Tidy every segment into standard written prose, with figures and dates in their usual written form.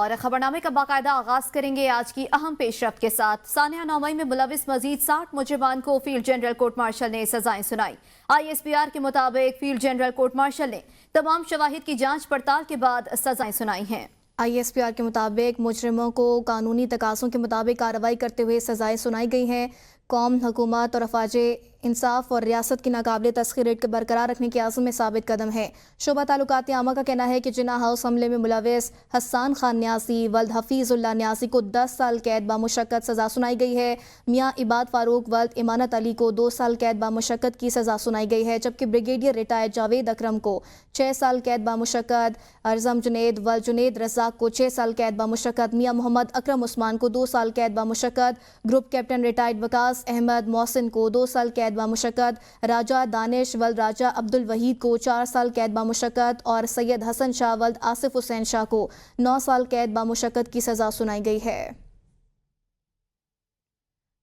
اور خبرنامے کا باقاعدہ آغاز کریں گے آج کی اہم پیش رفت کے ساتھ۔ سانحہ 9 مئی میں ملوث مزید 60 مجرمان کو فیلڈ جنرل کورٹ مارشل نے سزائیں سنائی۔ ISPR کے مطابق فیلڈ جنرل کورٹ مارشل نے تمام شواہد کی جانچ پڑتال کے بعد سزائیں سنائی ہیں۔ ISPR کے مطابق مجرموں کو قانونی تقاضوں کے مطابق کارروائی کرتے ہوئے سزائیں سنائی گئی ہیں۔ قوم، حکومت اور افواج انصاف اور ریاست کی ناقابل تسخیر ریٹ کو برقرار رکھنے کے عزم میں ثابت قدم ہے۔ شعبہ تعلقات عامہ کا کہنا ہے کہ جناح ہاؤس حملے میں ملوث حسان خان نیازی ولد حفیظ اللہ نیازی کو 10 سال قید بامشقت سزا سنائی گئی ہے۔ میاں عباد فاروق ولد امانت علی کو 2 سال قید بامشقت کی سزا سنائی گئی ہے، جبکہ بریگیڈیئر ریٹائرڈ جاوید اکرم کو 6 سال قید بامشقت، ارزم جنید ولد جنید رزاق کو 6 سال قید بامشقت، میاں محمد اکرم عثمان کو 2 سال قید بامشقت، گروپ کیپٹن ریٹائرڈ وکاس احمد محسن کو 2 سال قید بامشقت، راجہ دانش ولد راجہ عبد الوحید کو 4 سال قید بامشقت اور سید حسن شاہ ولد آصف حسین شاہ کو 9 سال قید بامشقت کی سزا سنائی گئی ہے۔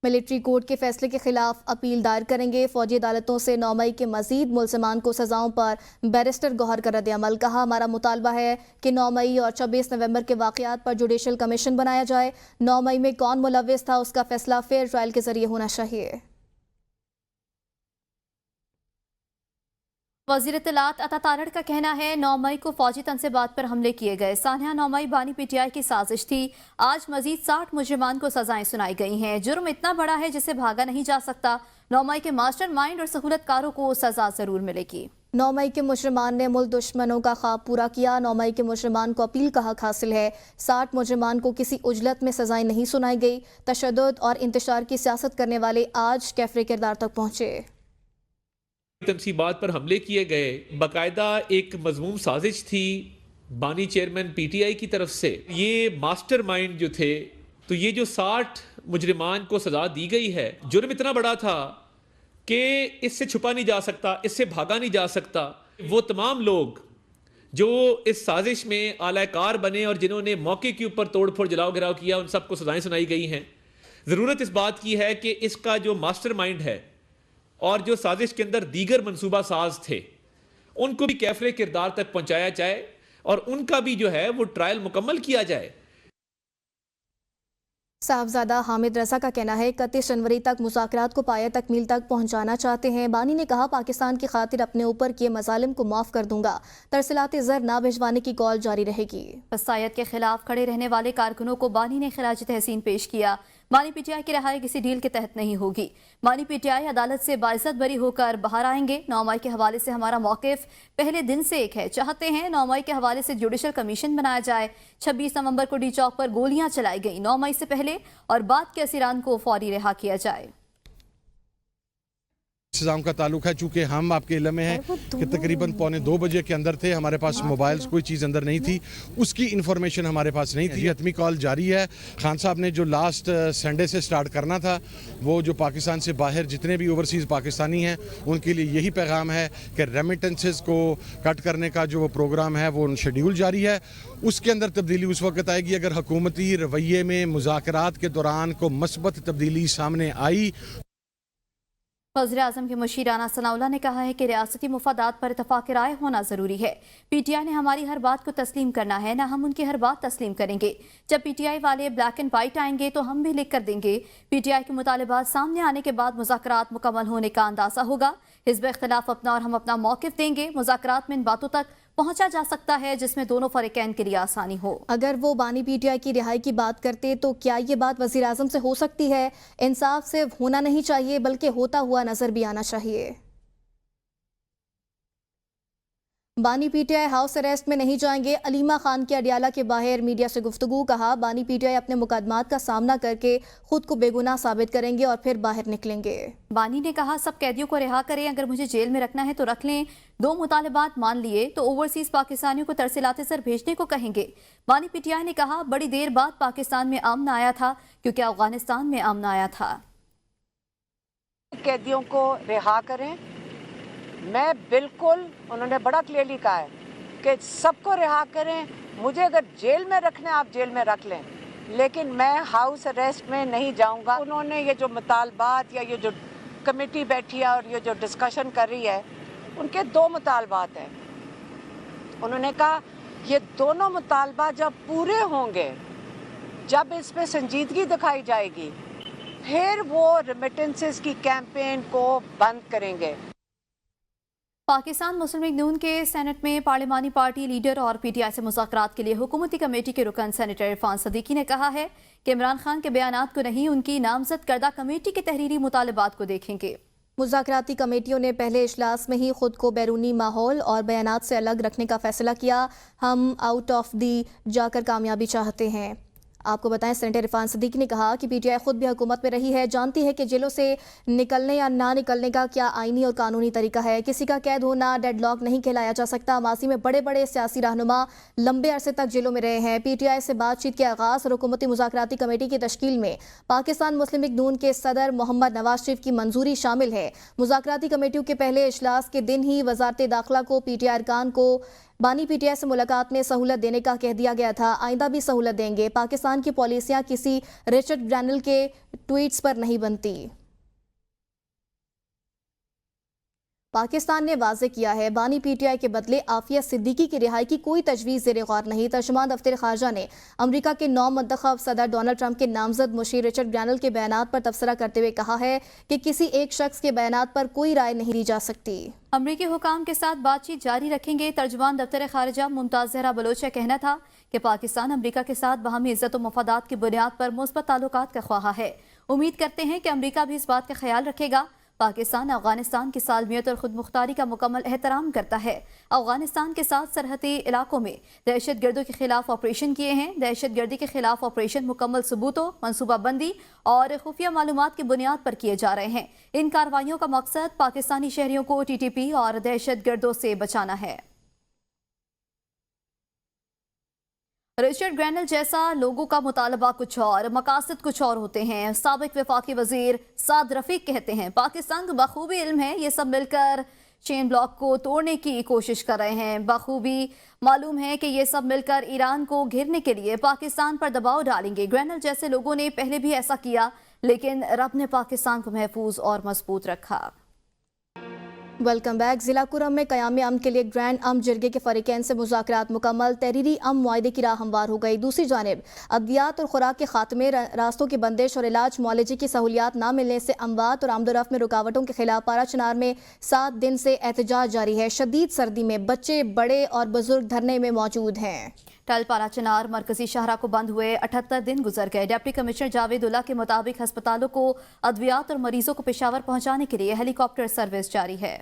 ملٹری کورٹ کے فیصلے کے خلاف اپیل دائر کریں گے۔ فوجی عدالتوں سے 9 مئی کے مزید ملزمان کو سزاؤں پر بیرسٹر گوہر کا رد عمل۔ کہا، ہمارا مطالبہ ہے کہ 9 مئی اور 26 نومبر کے واقعات پر جوڈیشل کمیشن بنایا جائے۔ 9 مئی میں کون ملوث تھا اس کا فیصلہ فیئر ٹرائل کے ذریعے ہونا چاہیے۔ وزیر اطلاعات عطا تارڑ کا کہنا ہے 9 مئی کو فوجی تنصیبات پر حملے کیے گئے۔ سانحہ 9 مئی بانی PTI کی سازش تھی۔ آج مزید 60 مجرمان کو سزائیں سنائی گئی ہیں۔ جرم اتنا بڑا ہے جسے بھاگا نہیں جا سکتا۔ 9 مئی کے ماسٹر مائنڈ اور سہولت کاروں کو سزا ضرور ملے گی۔ 9 مئی کے مجرمان نے ملک دشمنوں کا خواب پورا کیا۔ 9 مئی کے مجرمان کو اپیل کا حق حاصل ہے۔ 60 مجرمان کو کسی عجلت میں سزائیں نہیں سنائی گئی۔ تشدد اور انتشار کی سیاست کرنے والے آج کیفرے کردار تک پہنچے۔ تنصیبات پر حملے کیے گئے، باقاعدہ ایک مذموم سازش تھی بانی چیئرمین PTI کی طرف سے۔ یہ ماسٹر مائنڈ جو تھے، تو یہ جو 60 مجرمان کو سزا دی گئی ہے، جرم اتنا بڑا تھا کہ اس سے چھپا نہیں جا سکتا، اس سے بھاگا نہیں جا سکتا۔ وہ تمام لوگ جو اس سازش میں اعلی کار بنے اور جنہوں نے موقع کے اوپر توڑ پھوڑ جلاؤ گراؤ کیا، ان سب کو سزائیں سنائی گئی ہیں۔ ضرورت اس بات کی ہے کہ اس کا جو ماسٹر مائنڈ ہے اور جو سازش کے اندر دیگر منصوبہ ساز تھے، ان کو بھی کیفرے کردار تک پہنچایا جائے اور ان کا بھی جو ہے وہ ٹرائل مکمل کیا جائے۔ صاحبزادہ حامد رضا کا کہنا ہے 31 جنوری تک مذاکرات کو پایہ تکمیل تک پہنچانا چاہتے ہیں۔ بانی نے کہا، پاکستان کی خاطر اپنے اوپر کیے مظالم کو معاف کر دوں گا۔ ترسیلات زر نہ بھجوانے کی کال جاری رہے گی۔ فسادات کے خلاف کھڑے رہنے والے کارکنوں کو بانی نے خراج تحسین پیش کیا۔ بانی PTI کی رہائی کسی ڈیل کے تحت نہیں ہوگی۔ بانی PTI عدالت سے باعزت بری ہو کر باہر آئیں گے۔ 9 مئی کے حوالے سے ہمارا موقف پہلے دن سے ایک ہے۔ چاہتے ہیں 9 مئی کے حوالے سے جوڈیشل کمیشن بنایا جائے۔ 26 نومبر کو ڈی چوک پر گولیاں چلائی گئیں۔ 9 مئی سے پہلے اور بعد کے اسیران کو فوری رہا کیا جائے۔ انتظام کا تعلق ہے، چونکہ ہم آپ کے علم میں ہیں کہ تقریباً 1:45 بجے کے اندر تھے، ہمارے پاس موبائلز کوئی چیز اندر نہیں تھی، اس کی انفارمیشن ہمارے پاس نہیں تھی۔ حتمی کال جاری ہے۔ خان صاحب نے جو لاسٹ سنڈے سے سٹارٹ کرنا تھا، وہ جو پاکستان سے باہر جتنے بھی اوورسیز پاکستانی ہیں ان کے لیے یہی پیغام ہے کہ ریمیٹنسز کو کٹ کرنے کا جو پروگرام ہے وہ شیڈیول جاری ہے۔ اس کے اندر تبدیلی اس وقت آئے گی اگر حکومتی رویے میں مذاکرات کے دوران کو مثبت تبدیلی سامنے آئی۔ وزیراعظم کے مشیر رانا ثناء اللہ نے کہا ہے کہ ریاستی مفادات پر اتفاق رائے ہونا ضروری ہے۔ PTI نے ہماری ہر بات کو تسلیم کرنا ہے، نہ ہم ان کی ہر بات تسلیم کریں گے۔ جب PTI والے بلیک اینڈ وائٹ آئیں گے تو ہم بھی لکھ کر دیں گے۔ PTI کے مطالبات سامنے آنے کے بعد مذاکرات مکمل ہونے کا اندازہ ہوگا۔ حزب اختلاف اپنا اور ہم اپنا موقف دیں گے۔ مذاکرات میں ان باتوں تک پہنچا جا سکتا ہے جس میں دونوں فریقین کے لیے آسانی ہو۔ اگر وہ بانی PTI کی رہائی کی بات کرتے تو کیا یہ بات وزیر اعظم سے ہو سکتی ہے؟ انصاف صرف ہونا نہیں چاہیے بلکہ ہوتا ہوا نظر بھی آنا چاہیے۔ بانی PTI ہاؤس اریسٹ میں نہیں جائیں گے۔ علیمہ خان کے اڈیالہ کے باہر میڈیا سے گفتگو۔ کہا، بانی PTI اپنے مقدمات کا سامنا کر کے خود کو بے گناہ ثابت کریں گے اور پھر باہر نکلیں گے۔ بانی نے کہا، سب قیدیوں کو رہا کریں، اگر مجھے جیل میں رکھنا ہے تو رکھ لیں۔ 2 مطالبات مان لیے تو اوورسیز پاکستانیوں کو ترسیلات زر بھیجنے کو کہیں گے۔ بانی PTI نے کہا، بڑی دیر بعد پاکستان میں امن آیا تھا کیونکہ افغانستان میں امن آیا تھا۔ قیدیوں کو رہا کریں۔ میں بالکل، انہوں نے بڑا کلیئرلی کہا ہے کہ سب کو رہا کریں، مجھے اگر جیل میں رکھنا ہے آپ جیل میں رکھ لیں، لیکن میں ہاؤس اریسٹ میں نہیں جاؤں گا۔ انہوں نے یہ جو مطالبات یا یہ جو کمیٹی بیٹھی ہے اور یہ جو ڈسکشن کر رہی ہے، ان کے 2 مطالبات ہیں۔ انہوں نے کہا یہ دونوں مطالبہ جب پورے ہوں گے, جب اس پہ سنجیدگی دکھائی جائے گی, پھر وہ ریمیٹنسز کی کیمپین کو بند کریں گے. پاکستان مسلم لیگ نون کے سینٹ میں پارلیمانی پارٹی لیڈر اور پی ٹی آئی سے مذاکرات کے لیے حکومتی کمیٹی کے رکن سینیٹر عرفان صدیقی نے کہا ہے کہ عمران خان کے بیانات کو نہیں, ان کی نامزد کردہ کمیٹی کے تحریری مطالبات کو دیکھیں گے. مذاکراتی کمیٹیوں نے پہلے اجلاس میں ہی خود کو بیرونی ماحول اور بیانات سے الگ رکھنے کا فیصلہ کیا. ہم آؤٹ آف دی جا کر کامیابی چاہتے ہیں. آپ کو بتائیں سینیٹر عرفان صدیقی نے کہا کہ پی ٹی آئی خود بھی حکومت میں رہی ہے, جانتی ہے کہ جیلوں سے نکلنے یا نہ نکلنے کا کیا آئینی اور قانونی طریقہ ہے. کسی کا قید ہونا ڈیڈ لاک نہیں کہلایا جا سکتا. ماضی میں بڑے بڑے سیاسی رہنما لمبے عرصے تک جیلوں میں رہے ہیں. پی ٹی آئی سے بات چیت کے آغاز اور حکومتی مذاکراتی کمیٹی کی تشکیل میں پاکستان مسلم لیگ نون کے صدر محمد نواز شریف کی منظوری شامل ہے. مذاکراتی کمیٹیوں کے پہلے اجلاس کے دن ہی وزارت داخلہ کو پی ٹی آئی ارکان کو بانی پی ٹی آئی سے ملاقات میں سہولت دینے کا کہہ دیا گیا تھا. آئندہ بھی سہولت دیں گے. پاکستان کی پالیسیاں کسی رچرڈ گرینل کے ٹویٹس پر نہیں بنتی. پاکستان نے واضح کیا ہے بانی پی ٹی آئی کے بدلے عافیہ صدیقی کی رہائی کی کوئی تجویز زیر غور نہیں. ترجمان دفتر خارجہ نے امریکہ کے نو منتخب صدر ڈونلڈ ٹرمپ کے نامزد مشیر رچرڈ گرینل کے بیانات پر تبصرہ کرتے ہوئے کہا ہے کہ کسی ایک شخص کے بیانات پر کوئی رائے نہیں دی جا سکتی. امریکی حکام کے ساتھ بات چیت جاری رکھیں گے. ترجمان دفتر خارجہ ممتاز زہرا بلوچ کا کہنا تھا کہ پاکستان امریکہ کے ساتھ باہمی عزت و مفادات کی بنیاد پر مثبت تعلقات کا خواہاں ہے. امید کرتے ہیں کہ امریکہ بھی اس بات کا خیال رکھے گا. پاکستان افغانستان کی سالمیت اور خود مختاری کا مکمل احترام کرتا ہے. افغانستان کے ساتھ سرحدی علاقوں میں دہشت گردوں کے خلاف آپریشن کیے ہیں. دہشت گردی کے خلاف آپریشن مکمل ثبوتوں, منصوبہ بندی اور خفیہ معلومات کی بنیاد پر کیے جا رہے ہیں. ان کارروائیوں کا مقصد پاکستانی شہریوں کو ٹی ٹی پی اور دہشت گردوں سے بچانا ہے. رچرڈ گرینل جیسا لوگوں کا مطالبہ کچھ اور, مقاصد کچھ اور ہوتے ہیں. سابق وفاقی وزیر سعد رفیق کہتے ہیں پاکستان کو بخوبی علم ہے یہ سب مل کر چین بلاک کو توڑنے کی کوشش کر رہے ہیں. بخوبی معلوم ہے کہ یہ سب مل کر ایران کو گھیرنے کے لیے پاکستان پر دباؤ ڈالیں گے. گرینل جیسے لوگوں نے پہلے بھی ایسا کیا لیکن رب نے پاکستان کو محفوظ اور مضبوط رکھا. Welcome back. ضلع کرم میں قیام امن کے لیے گرینڈ امن جرگے کے فریقین سے مذاکرات مکمل. تحریری امن معاہدے کی راہ ہموار ہو گئی. دوسری جانب ادویات اور خوراک کے خاتمے, راستوں کی بندش اور علاج معالجے کی سہولیات نہ ملنے سے اموات اور آمد و رفت میں رکاوٹوں کے خلاف پارا چنار میں 7 دن سے احتجاج جاری ہے. شدید سردی میں بچے, بڑے اور بزرگ دھرنے میں موجود ہیں. ٹل پارا چنار مرکزی شاہراہ کو بند ہوئے 78 دن گزر گئے. ڈپٹی کمشنر جاوید اللہ کے مطابق ہسپتالوں کو ادویات اور مریضوں کو پشاور پہنچانے کے لیے ہیلی کاپٹر سروس جاری ہے.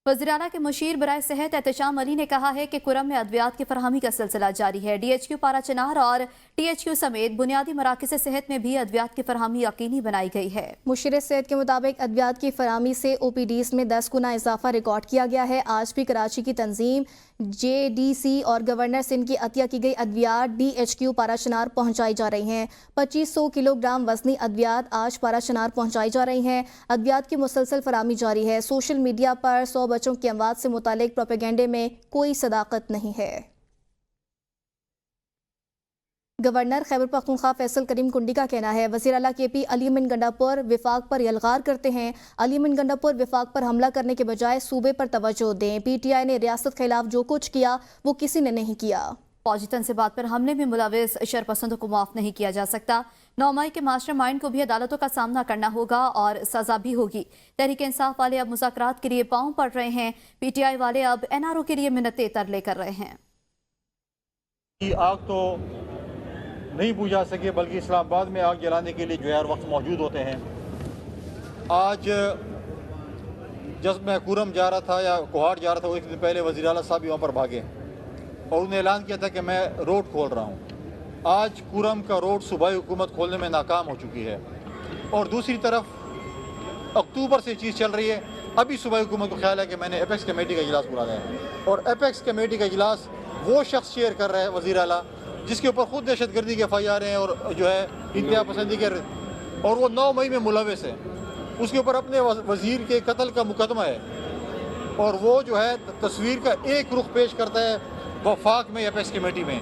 وزیراعلیٰ کے مشیر برائے صحت احتشام علی نے کہا ہے کہ کرم میں ادویات کی فراہمی کا سلسلہ جاری ہے. ڈی ایچ کیو پارا چنار اور ٹی ایچ کیو سمیت بنیادی مراکز صحت میں بھی ادویات کی فراہمی یقینی بنائی گئی ہے. مشیر صحت کے مطابق ادویات کی فراہمی سے او پی ڈیز میں 10 گنا اضافہ ریکارڈ کیا گیا ہے. آج بھی کراچی کی تنظیم جے ڈی سی اور گورنر سندھ کی عطیہ کی گئی ادویات ڈی ایچ کیو پارا چنار پہنچائی جا رہی ہیں. 2500 کلو گرام وزنی ادویات آج پارا چنار پہنچائی جا رہی ہیں. ادویات کی مسلسل فراہمی جاری ہے. سوشل میڈیا پر 100 بچوں کی اموات سے متعلق پروپیگنڈے میں کوئی صداقت نہیں ہے. گورنر خیبر پختونخوا فیصل کریم کنڈی کا کہنا ہے وزیر اعلیٰ کے پی علی امین گنڈاپور وفاق پر یلغار کرتے ہیں. علی امین گنڈاپور وفاق پر حملہ کرنے کے بجائے صوبے پر توجہ دیں. پی ٹی آئی نے ریاست خلاف جو کچھ کیا وہ کسی نے نہیں کیا. فوجی تنصیبات پر حملے میں ملوث شرپسندوں کو معاف نہیں کیا جا سکتا. 9 مئی کے ماسٹر مائنڈ کو بھی عدالتوں کا سامنا کرنا ہوگا اور سزا بھی ہوگی. تحریک انصاف والے اب مذاکرات کے لیے پاؤں پڑ رہے ہیں. پی ٹی آئی والے اب این آر او کے لیے منتیں ترلے کر رہے ہیں. آگ تو نہیں بجھا سکے بلکہ اسلام آباد میں آگ جلانے کے لیے جو ہے ہر وقت موجود ہوتے ہیں. آج جب میں کورم جا رہا تھا یا کوہاٹ جا رہا تھا, ایک دن پہلے وزیر اعلیٰ صاحب وہاں پر بھاگے اور انہوں نے اعلان کیا تھا کہ میں روڈ کھول رہا ہوں. آج کورم کا روڈ صوبائی حکومت کھولنے میں ناکام ہو چکی ہے. اور دوسری طرف اکتوبر سے چیز چل رہی ہے. ابھی صوبائی حکومت کو خیال ہے کہ میں نے ایپیکس کمیٹی کا اجلاس بلایا ہے اور ایپیکس کمیٹی کا اجلاس وہ شخص چیئر کر رہا ہے وزیر اعلیٰ جس کے اوپر خود دہشت گردی کے FIR ہیں اور جو ہے انتہا پسندی کے, اور وہ 9 مئی میں ملوث ہے. اس کے اوپر اپنے وزیر کے قتل کا مقدمہ ہے اور وہ جو ہے تصویر کا ایک رخ پیش کرتا ہے وفاق میں ایپیکس کمیٹی میں,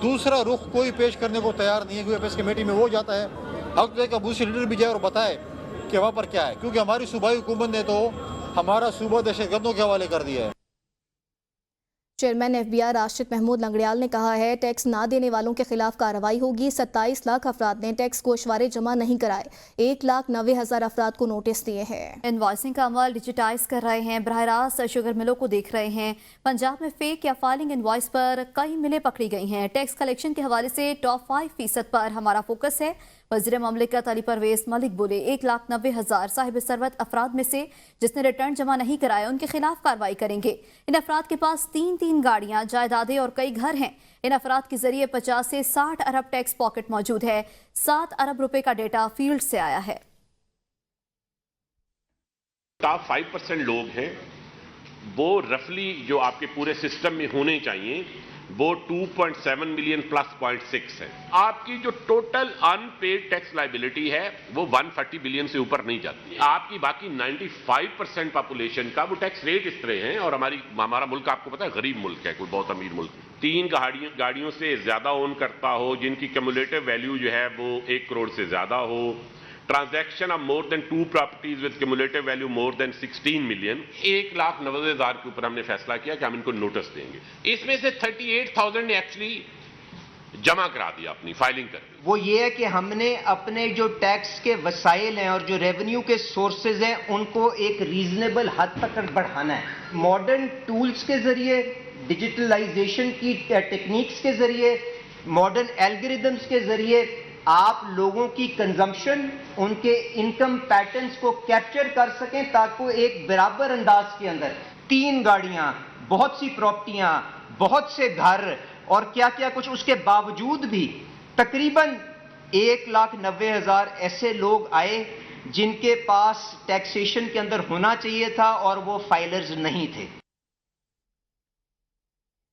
دوسرا رخ کوئی پیش کرنے کو تیار نہیں ہے. کہ ایپیکس کمیٹی میں وہ جاتا ہے حق کا اپوزیشن لیڈر بھی جائے اور بتائے کہ وہاں پر کیا ہے, کیونکہ ہماری صوبائی حکومت نے تو ہمارا صوبہ دہشت گردوں کے حوالے کر دیا ہے. چیئرمین FBI راشد محمود لنگڑیال نے کہا ہے ٹیکس نہ دینے والوں کے خلاف کارروائی ہوگی۔ 27 لاکھ افراد نے ٹیکس گوشوارے جمع نہیں کرائے، 1,90,000 افراد کو نوٹس دیے ہیں۔ انوائسنگ کا عمل ڈیجیٹائز کر رہے ہیں، براہ راست شوگر ملوں کو دیکھ رہے ہیں۔ پنجاب میں فیک یا فائلنگ انوائس پر کئی ملیں پکڑی گئی ہیں۔ ٹیکس کلیکشن کے حوالے سے ٹاپ 5% پر ہمارا فوکس ہے۔ وزیر مملکت علی پرویز ملک بولے 1,90,000 صاحب ثروت افراد میں سے جس نے ریٹرن جمع نہیں کرائے ان کے خلاف کارروائی کریں گے۔ ان افراد کے پاس 3 گاڑیاں، جائیدادیں اور کئی گھر ہیں۔ ان افراد کے ذریعے 50 سے 60 ارب ٹیکس پاکٹ موجود ہے۔ 7 ارب روپے کا ڈیٹا فیلڈ سے آیا ہے۔ ٹاپ 5% لوگ ہیں، وہ رفلی جو آپ کے پورے سسٹم میں ہونے چاہیے وہ 2.7 ملین پلس 0.6 ہے۔ آپ کی جو total in paid tax liability ہے وہ 140 بلین سے اوپر نہیں جاتی۔ آپ کی باقی 95% پاپولیشن کا وہ ٹیکس ریٹ اس طرح ہیں، اور ہمارا ملک آپ کو پتا ہے غریب ملک ہے، کوئی بہت امیر ملک ہے۔ 3 گاڑیوں سے زیادہ اون کرتا ہو، جن کی کیومولیٹو ویلیو جو ہے وہ 1 کروڑ سے زیادہ ہو، transaction of more than 2 properties with cumulative value more than 16 million, 1,90,000 کے اوپر ہم نے فیصلہ کیا کہ ہم ان کو نوٹس دیں گے۔ اس میں سے 38,000 نے ایکچولی جمع کرا دیا، اپنی فائلنگ کر دی۔ وہ یہ ہے کہ ہم نے اپنے جو ٹیکس کے وسائل ہیں اور جو ریونیو کے سورسز ہیں ان کو ایک ریزنیبل حد تک بڑھانا ہے۔ ماڈرن ٹولز کے ذریعے، ڈیجیٹلائزیشن کی ٹیکنیکس کے ذریعے، ماڈرن الگوریدمز کے ذریعے آپ لوگوں کی کنزمپشن، ان کے انکم پیٹرنز کو کیپچر کر سکیں تاکہ ایک برابر انداز کے اندر 3 گاڑیاں، بہت سی پراپرٹیاں، بہت سے گھر اور کیا کچھ، اس کے باوجود بھی تقریباً 1,90,000 ایسے لوگ آئے جن کے پاس ٹیکسیشن کے اندر ہونا چاہیے تھا اور وہ فائلرز نہیں تھے۔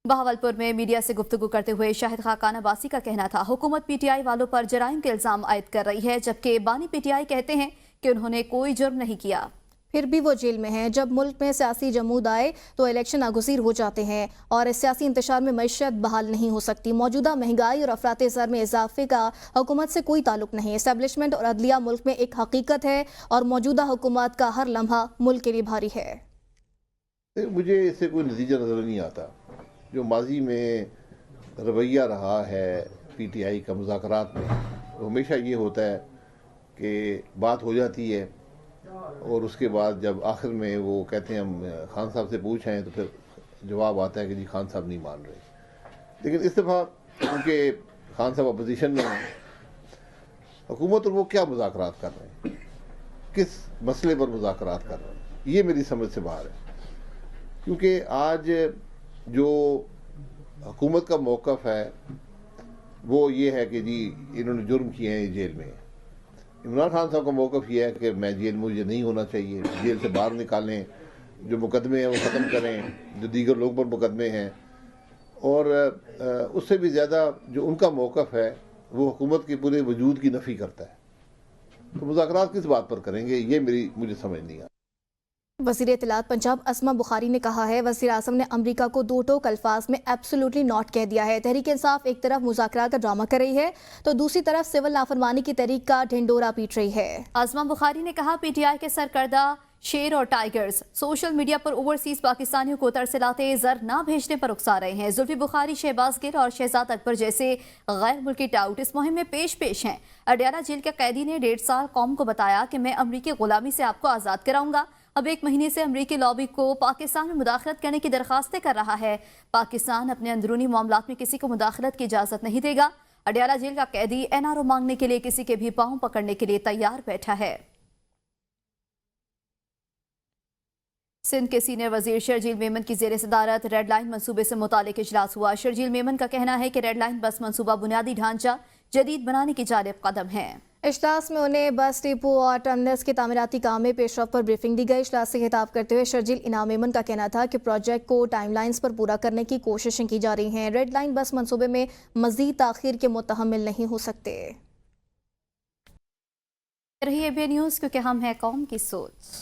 بہاولپور میں میڈیا سے گفتگو کرتے ہوئے شاہد خاقان عباسی کا کہنا تھا حکومت پی ٹی آئی والوں پر جرائم کے الزام عائد کر رہی ہے، جبکہ بانی پی ٹی آئی کہتے ہیں کہ انہوں نے کوئی جرم نہیں کیا۔ پھر بھی وہ جیل میں ہیں۔ جب ملک میں سیاسی جمود آئے تو الیکشن ناگزیر ہو جاتے ہیں اور سیاسی انتشار میں معیشت بحال نہیں ہو سکتی۔ موجودہ مہنگائی اور افراط زر میں اضافے کا حکومت سے کوئی تعلق نہیں۔ اسٹیبلشمنٹ اور عدلیہ ملک میں ایک حقیقت ہے اور موجودہ حکومت کا ہر لمحہ ملک کے لیے بھاری ہے۔ مجھے اس سے کوئی نتیجہ نظر نہیں آتا۔ جو ماضی میں رویہ رہا ہے پی ٹی آئی کا مذاکرات میں، ہمیشہ یہ ہوتا ہے کہ بات ہو جاتی ہے اور اس کے بعد جب آخر میں وہ کہتے ہیں ہم خان صاحب سے پوچھیں تو پھر جواب آتا ہے کہ جی خان صاحب نہیں مان رہے۔ لیکن اس دفعہ کیونکہ خان صاحب اپوزیشن میں ہیں، حکومت اور وہ کیا مذاکرات کر رہے ہیں، کس مسئلے پر مذاکرات کر رہے ہیں، یہ میری سمجھ سے باہر ہے۔ کیونکہ آج جو حکومت کا موقف ہے وہ یہ ہے کہ جی انہوں نے جرم کیے ہیں، جیل میں ہیں۔ عمران خان صاحب کا موقف یہ ہے کہ میں جیل میں مجھے نہیں ہونا چاہیے، جیل سے باہر نکالیں، جو مقدمے ہیں وہ ختم کریں، جو دیگر لوگ پر مقدمے ہیں، اور اس سے بھی زیادہ جو ان کا موقف ہے وہ حکومت کے پورے وجود کی نفی کرتا ہے۔ تو مذاکرات کس بات پر کریں گے، یہ مجھے سمجھ نہیں آتا۔ وزیر اطلاعات پنجاب اسما بخاری نے کہا ہے وزیر اعظم نے امریکہ کو 2 ٹوک الفاظ میں ایبسولوٹلی ناٹ کہہ دیا ہے۔ تحریک انصاف ایک طرف مذاکرات کا ڈرامہ کر رہی ہے تو دوسری طرف سول نافرمانی کی تحریک کا ڈھنڈورا پیٹ رہی ہے۔ اسما بخاری نے کہا پی ٹی آئی کے سرکردہ شیر اور ٹائیگرز سوشل میڈیا پر اوورسیز پاکستانیوں کو ترسلاتے زر نہ بھیجنے پر اکسا رہے ہیں۔ زلفی بخاری، شہباز گل اور شہزاد اکبر جیسے غیر ملکی ٹاؤٹ اس مہم میں پیش ہیں۔ اڈیالہ جیل کے قیدی نے 1.5 سال قوم کو بتایا کہ میں امریکی غلامی سے آپ کو آزاد کراؤں گا۔ اب 1 مہینے سے امریکی لابی کو پاکستان میں مداخلت کرنے کی درخواستیں کر رہا ہے۔ پاکستان اپنے اندرونی معاملات میں کسی کو مداخلت کی اجازت نہیں دے گا۔ اڈیالہ جیل کا قیدی NRO مانگنے کے لیے کسی کے بھی پاؤں پکڑنے کے لیے تیار بیٹھا ہے۔ سندھ کے سینئر وزیر شرجیل میمن کی زیر صدارت ریڈ لائن منصوبے سے متعلق اجلاس ہوا۔ شرجیل میمن کا کہنا ہے کہ ریڈ لائن بس منصوبہ بنیادی ڈھانچہ جدید بنانے کی جانب قدم ہے۔ اجلاس میں انہیں بس ڈپو اور ٹرمینلز کے تعمیراتی کام میں پیش رفت پر بریفنگ دی گئی۔ اجلاس سے خطاب کرتے ہوئے شرجیل انعام میمن کا کہنا تھا کہ پروجیکٹ کو ٹائم لائنز پر پورا کرنے کی کوششیں کی جا رہی ہیں۔ ریڈ لائن بس منصوبے میں مزید تاخیر کے متحمل نہیں ہو سکتے۔ رہی ABN نیوز کیونکہ ہم ہیں قوم کی سوچ۔